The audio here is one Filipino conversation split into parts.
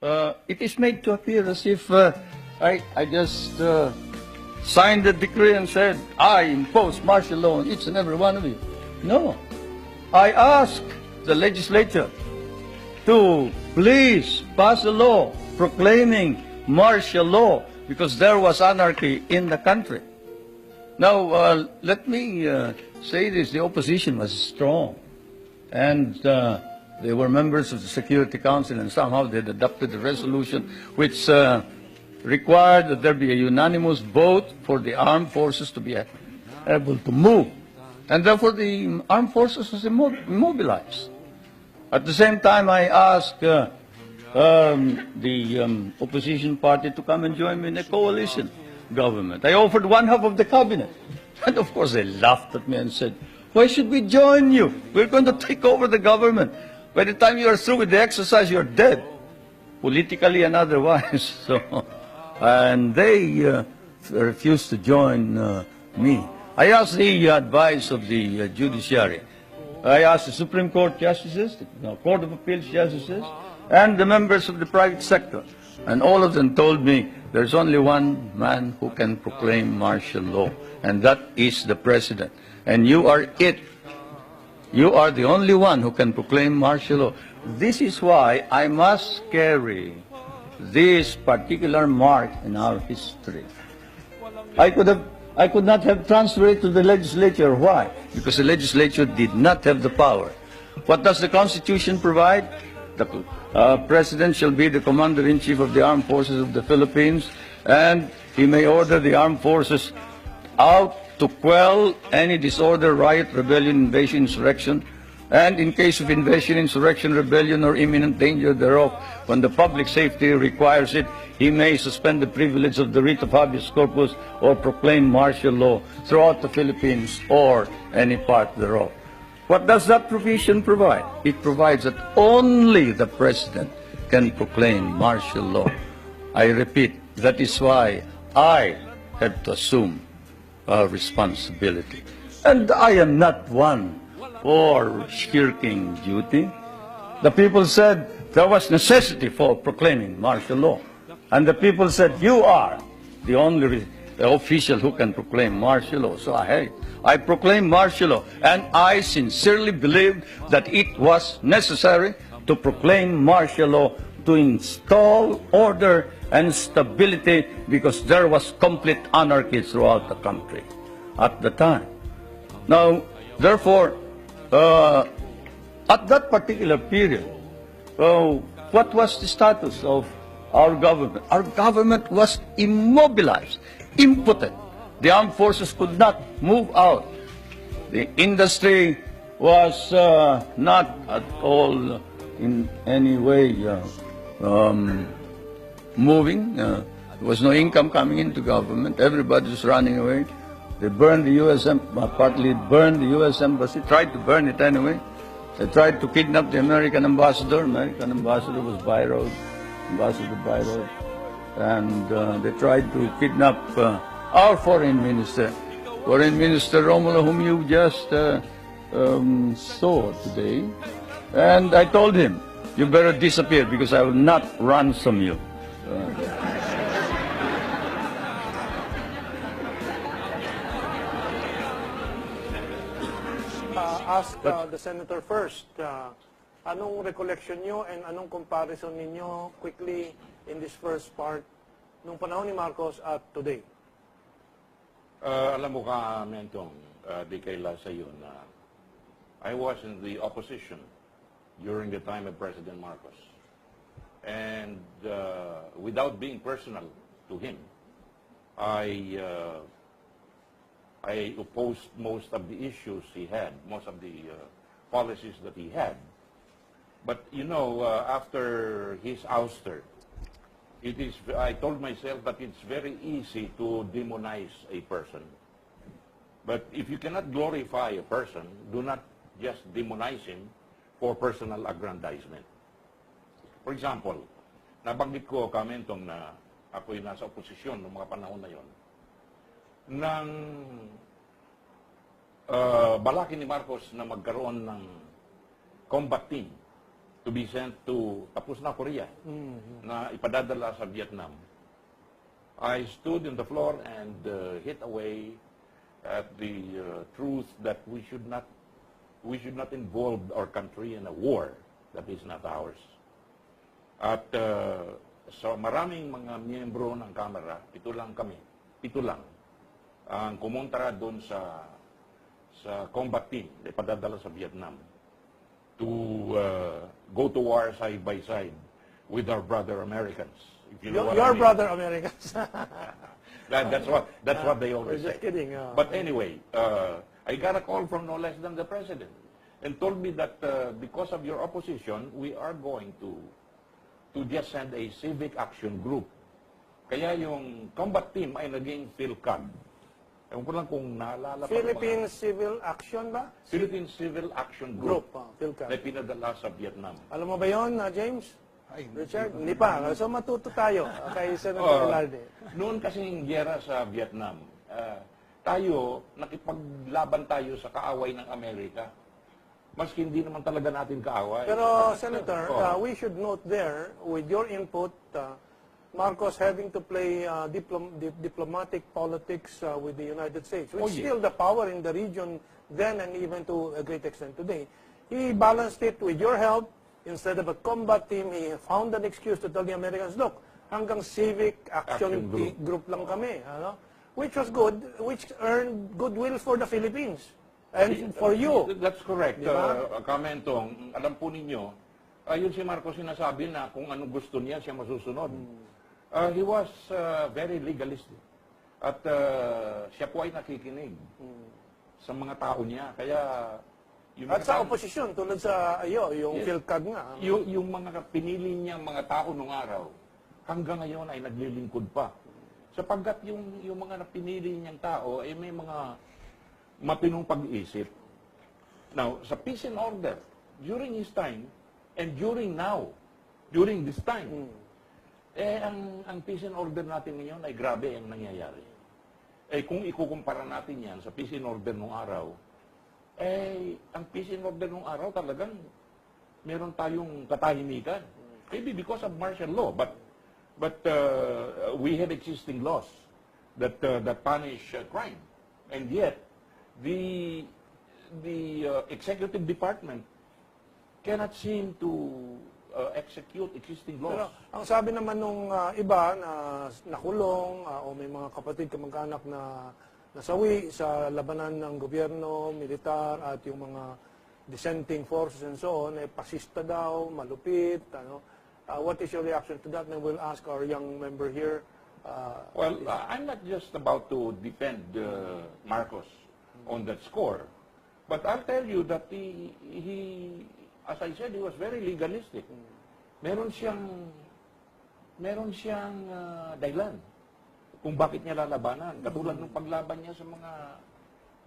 it is made to appear as if I just signed the decree and said, I impose martial law on each and every one of you. No. I asked the legislature to please pass a law proclaiming martial law because there was anarchy in the country. Now, let me say this. The opposition was strong. And they were members of the Security Council, and somehow they had adopted a resolution which required that there be a unanimous vote for the armed forces to be able to move. And therefore, the armed forces was immobilized. At the same time, I asked the opposition party to come and join me in a coalition government. I offered one half of the cabinet. And of course, they laughed at me and said, why should we join you? We're going to take over the government. By the time you are through with the exercise, you're dead, politically and otherwise. So, and they refused to join me. I asked the advice of the judiciary. I asked the Supreme Court justices, the Court of Appeals justices, and the members of the private sector. And all of them told me there's only one man who can proclaim martial law, and that is the president. And you are it. You are the only one who can proclaim martial law. This is why I must carry this particular mark in our history. I could not have transferred it to the legislature. Why? Because the legislature did not have the power. What does the Constitution provide? The President shall be the Commander-in-Chief of the Armed Forces of the Philippines, and he may order the armed forces out to quell any disorder, riot, rebellion, invasion, insurrection, and in case of invasion, insurrection, rebellion, or imminent danger thereof, when the public safety requires it, he may suspend the privilege of the writ of habeas corpus or proclaim martial law throughout the Philippines or any part thereof. What does that provision provide? It provides that only the President can proclaim martial law. I repeat, that is why I have to assume responsibility. And I am not one for shirking duty. The people said there was necessity for proclaiming martial law. And the people said, you are the only official who can proclaim martial law. So I proclaim martial law. And I sincerely believe that it was necessary to proclaim martial law to install order and stability because there was complete anarchy throughout the country at the time. Now, therefore, at that particular period, what was the status of our government? Our government was immobilized, impotent. The armed forces could not move out. The industry was not at all in any way moving. There was no income coming into government. Everybody was running away. They burned the U.S. partly burned the U.S. embassy, tried to burn it anyway. They tried to kidnap the American ambassador. American ambassador was Byron, Ambassador Byron. And they tried to kidnap our foreign minister, Romulo, whom you just saw today. And I told him, you better disappear because I will not ransom you. Ask the Senator first, anong recollection nyo and anong comparison ninyo quickly in this first part nung panahon ni Marcos at today? Alam mo ka, Mentong, di kaila sa iyo na I was in the opposition during the time of President Marcos. And without being personal to him, I opposed most of the issues he had, most of the policies that he had. But, you know, after his ouster, I told myself that it's very easy to demonize a person. But if you cannot glorify a person, do not just demonize him for personal aggrandizement. For example, nabanggit ko, Kamentong, na ako'y nasa oposisyon noong mga panahon na yon. Nang balakin ni Marcos na magkaroon ng combat team to to be sent to, tapos na Korea, na ipadadala sa Vietnam. I stood on the floor and hit away at the truth that we should not involve our country in a war that is not ours. At so maraming mga miyembro ng Kamara, pito lang, ang kumontra doon sa combat team na ipadadala sa Vietnam to go to war side by side with our brother Americans. If you know what I Your mean. brother Americans. That's what they always We're just say. kidding. But anyway, I got a call from no less than the president and told me that because of your opposition, we are going to just send a civic action group. Kaya yung combat team ay naging PhilCAD. Ewan ko lang kung naalala pa. Philippine Civil Action ba? Philippine Civil Action Group PhilCAD. na pinadala sa Vietnam. Alam mo ba yun, James? Richard? Hindi pa. So matuto tayo kay Senator Velarde. Noon kasing giyera sa Vietnam, tayo, nakipaglaban tayo sa kaaway ng Amerika. Maski hindi naman talaga natin kaaway. Pero, Senator, we should note there, with your input, Marcos having to play diplomatic politics with the United States, which is still the power in the region then and even to a great extent today. He balanced it with your help. Instead of a combat team, he found an excuse to tell the Americans, look, hanggang civic action group lang kami. Ano? Which was good, which earned goodwill for the Philippines. And for you. That's correct. Diba? Kamentong, alam po ninyo, yun si Marcos sinasabi na kung anong gusto niya, siya masusunod. He was very legalistic. At siya po ay nakikinig sa mga tao niya. Kaya at sa oposisyon, tulad sa yung PhilCAD nga. Yung mga pinili niyang mga tao nung araw, hanggang ngayon ay naglilingkod pa. Sapagkat yung mga pinili niyang tao ay may mga matinong pag-iisip. Now, sa peace and order, during his time, and during this time, ang peace and order natin ngayon ay grabe ang nangyayari. Kung ikukumpara natin yan sa peace and order nung araw, ang peace and order nung araw talagang meron tayong katahimikan. Maybe because of martial law, but we had existing laws that punish crime. And yet, the executive department cannot seem to execute existing laws. Pero ang sabi naman nung iba na nakulong o may mga kapatid kamag-anak na nasawi sa labanan ng gobyerno, militar at yung mga dissenting forces and so on, pasista daw, malupit, ano. What is your reaction to that? And we'll ask our young member here. I'm not just about to defend Marcos on that score, but I'll tell you that he as I said, he was very legalistic. Meron siyang dahilan kung bakit niya lalabanan. Katulad ng paglaban niya sa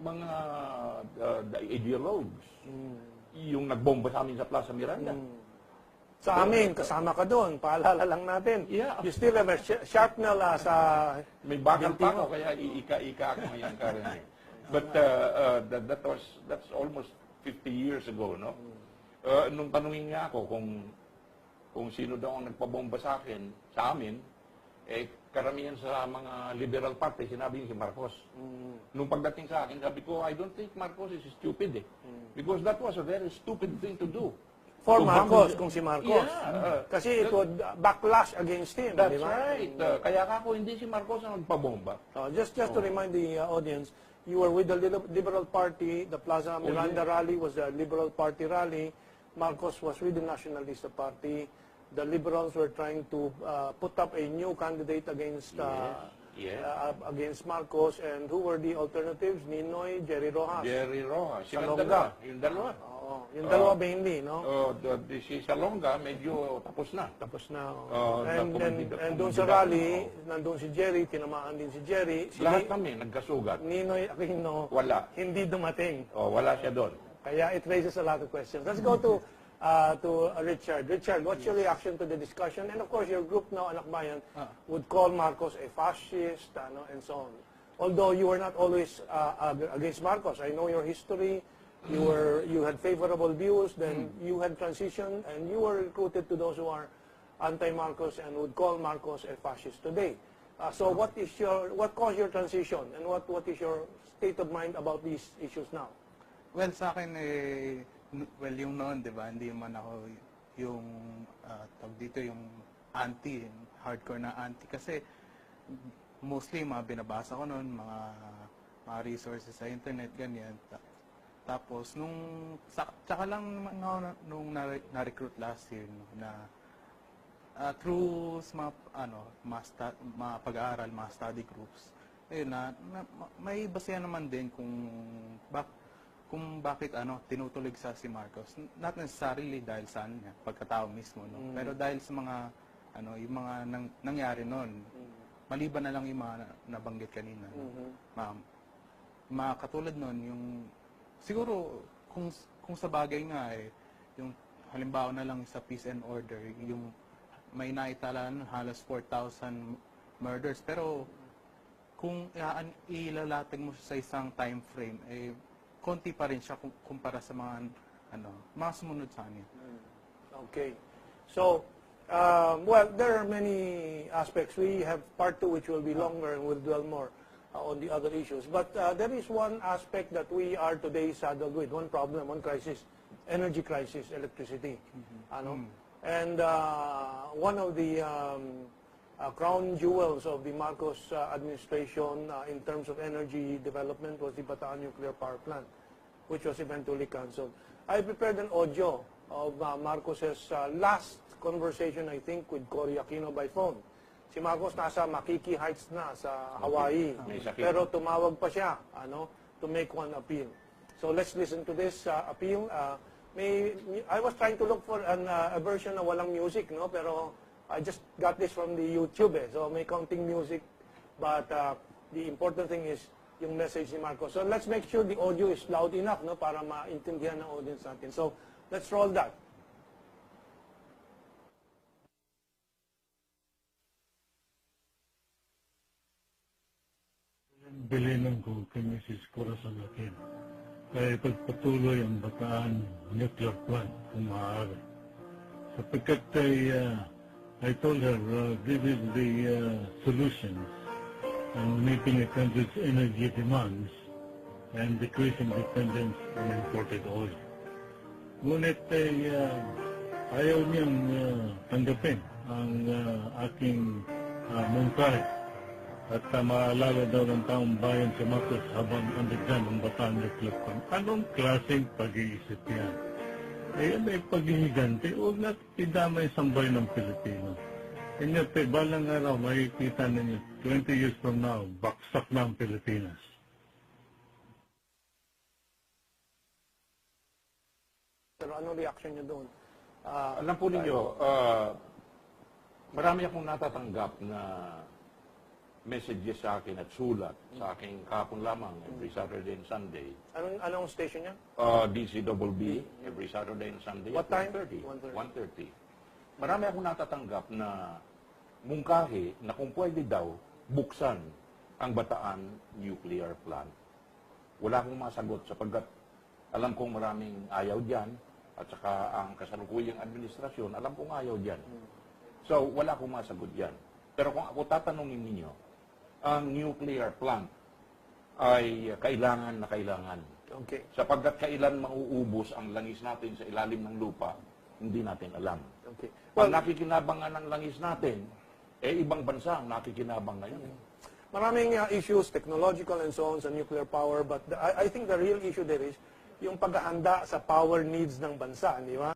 mga ideologues. Yung nagbomba sa amin sa Plaza Miranda. Sa amin, kasama ka doon. Paalala lang natin. Yeah. You still have a sharpnel sa... May bakal pa ako, kaya iika-ika ako ngayon karami. But that's almost 50 years ago, no? Nung tanungin niya ako kung sino daw ang nagpabomba sa amin, karamihan sa mga liberal party, sinabi niya si Marcos. Nung pagdating sa akin, sabi ko, I don't think Marcos is stupid Because that was a very stupid thing to do. For Marcos, kung si Marcos. Yeah. Kasi it would backlash against him. That's diba? right. Kaya ako, hindi si Marcos ang nagpabomba. Just to remind the audience, you were with the Liberal Party. The Plaza Miranda rally was a Liberal Party rally. Marcos was with the Nationalista Party. The Liberals were trying to put up a new candidate against against Marcos. And who were the alternatives? Ninoy, Jerry Rojas. Jerry Rojas. Salonga. Yung dalawa. Oo, yung dalawa mainly, no? Si Salonga, medyo tapos na. Tapos na. And doon sa rally, nandun si Jerry, tinamaan din si Jerry. Lahat kami nagkasugat. Ninoy Aquino, Wala. hindi dumating. Wala siya doon. Kaya it raises a lot of questions. Let's go to Richard. Richard, what's your reaction to the discussion? And of course, your group now, Anak Bayan, would call Marcos a fascist, and so on. Although you were not always against Marcos. I know your history. You had favorable views, then you had transitioned, and you were recruited to those who are anti-Marcos and would call Marcos a fascist today. So what caused your transition, and what is your state of mind about these issues now? Well, sa akin, well, yung noon, di ba, hindi man ako yung, tawag dito, yung anti, yung hardcore na anti. Kasi, mostly, mga binabasa ko noon, mga resources sa internet, ganyan. Tapos, tsaka lang naman ako nung na-recruit last year, no, na through mga pag-aaral, mga study groups, ayun, may basehan naman din kung bakit tinutulig sa si Marcos. Not necessarily dahil sa niya, pagkatao mismo, no? Pero dahil sa mga yung mga nangyari noon. Maliban na lang yung mga nabanggit kanina. Mga katulad noon, yung siguro kung sa bagay nga yung halimbawa na lang sa peace and order, yung may naitala halos 4,000 murders, pero kung ilalatag mo sa isang time frame, konti pa rin siya kumpara sa mga sumunod sa kanya. Okay. So, well, there are many aspects. We have part 2, which will be longer and will dwell more on the other issues. But there is one aspect that we are today saddled with, one problem, one crisis, energy crisis, electricity. And one of the crown jewels of the Marcos administration in terms of energy development was the Bataan nuclear power plant, which was eventually cancelled. I prepared an audio of Marcos's last conversation, I think, with Cory Aquino by phone. Si Marcos nasa Makiki Heights na sa Hawaii, pero tumawag pa siya to make one appeal. So let's listen to this appeal. I was trying to look for a version na walang music, no? Pero I just got this from the YouTube, so may counting music, but the important thing is yung message ni Marcos. So let's make sure the audio is loud enough, no, para maintindihan ng audience natin. So let's roll that. Bilinan ko kay Mrs. Corazon Aquino kaya pagpatuloy ang Bataan nuclear plant kung maaari. Sapagkat I told her this is the solution in meeting the country's energy demands and decreasing dependence on imported oil. Ngunit ayaw niyang tanggapin ang aking mungkahi at maalala daw ng taong bayan sa Marcos habang andagdan ang Bataan nuclear plant. Anong klaseng pag-iisip yan? Ayan ay paghihiganti, huwag natin idamay sa bayan ng Pilipino. Kanya balang araw, makikita ninyo, 20 years from now, baksak na ang Pilipinas. Pero anong reaction niyo doon? Alam po ninyo, marami akong natatanggap na messages sa akin at sulat sa aking kahapon lamang every Saturday and Sunday. Anong station niya? DCBB every Saturday and Sunday. What time? 1:30. Marami akong natatanggap na mungkahi na kung pwede daw buksan ang Bataan nuclear plant. Wala akong masagot sapagkat alam kong maraming ayaw diyan at saka ang kasalukuyang administrasyon alam kong ayaw diyan. So wala akong masagot diyan. Pero kung ako tatanungin ninyo, ang nuclear plant ay kailangan na kailangan. Okay. Sapagkat kailan mauubos ang langis natin sa ilalim ng lupa, hindi natin alam. Okay. Ang nakikinabangan ng langis natin, ibang bansa ang nakikinabang ngayon. Maraming issues, technological and so on sa nuclear power, but I think the real issue there is yung paghahanda sa power needs ng bansa, di ba?